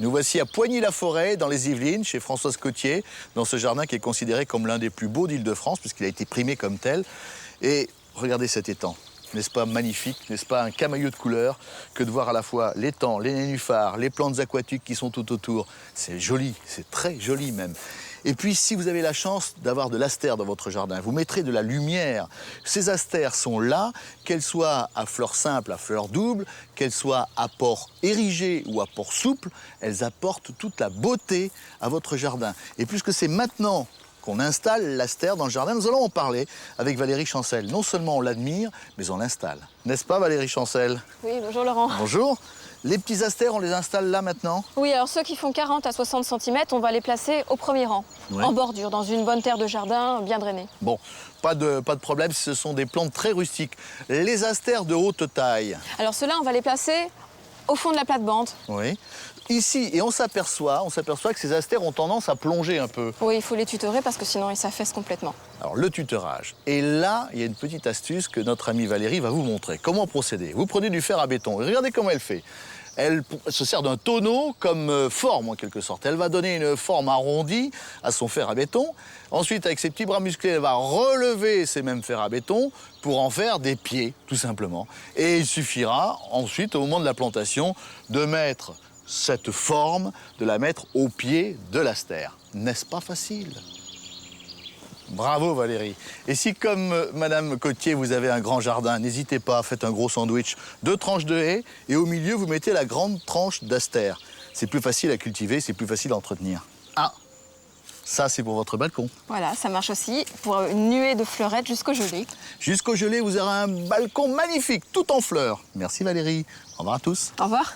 Nous voici à Poigny-la-Forêt, dans les Yvelines, chez Françoise Cotier, dans ce jardin qui est considéré comme l'un des plus beaux d'Île-de-France, puisqu'il a été primé comme tel. Et regardez cet étang. N'est-ce pas magnifique, n'est-ce pas un camailleux de couleurs que de voir à la fois l'étang, les nénuphars, les plantes aquatiques qui sont tout autour. C'est joli, c'est très joli même. Et puis, si vous avez la chance d'avoir de l'astère dans votre jardin, vous mettrez de la lumière. Ces astères sont là, qu'elles soient à fleurs simples, à fleurs doubles, qu'elles soient à port érigé ou à port souple, elles apportent toute la beauté à votre jardin. Et puisque c'est maintenant qu'on installe l'astère dans le jardin, nous allons en parler avec Valérie Chancel. Non seulement on l'admire, mais on l'installe. N'est-ce pas, Valérie Chancel? Oui, bonjour Laurent. Bonjour. Les petits astères, on les installe là maintenant? Oui, alors ceux qui font 40 à 60 cm, on va les placer au premier rang, Ouais. en bordure, dans une bonne terre de jardin bien drainée. Bon, pas de problème, ce sont des plantes très rustiques. Les astères de haute taille. Alors ceux-là, on va les placer au fond de la plate-bande. Oui. Ici, et on s'aperçoit que ces astères ont tendance à plonger un peu. Oui, il faut les tutorer parce que sinon ils s'affaissent complètement. Alors, le tutorage. Et là, il y a une petite astuce que notre amie Valérie va vous montrer. Comment procéder? Vous prenez du fer à béton et regardez comment elle fait. Elle se sert d'un tonneau comme forme, en quelque sorte. Elle va donner une forme arrondie à son fer à béton. Ensuite, avec ses petits bras musclés, elle va relever ces mêmes fers à béton pour en faire des pieds, tout simplement. Et il suffira ensuite, au moment de la plantation, de mettre cette forme, de la mettre au pied de l'astère. N'est-ce pas facile? Bravo Valérie. Et si comme Madame Cotier, vous avez un grand jardin, n'hésitez pas, faites un gros sandwich, 2 tranches de haies et au milieu vous mettez la grande tranche d'astère. C'est plus facile à cultiver, c'est plus facile à entretenir. Ah, ça c'est pour votre balcon. Voilà, ça marche aussi pour une nuée de fleurettes jusqu'au gelé. Jusqu'au gelé, vous aurez un balcon magnifique, tout en fleurs. Merci Valérie. Au revoir à tous. Au revoir.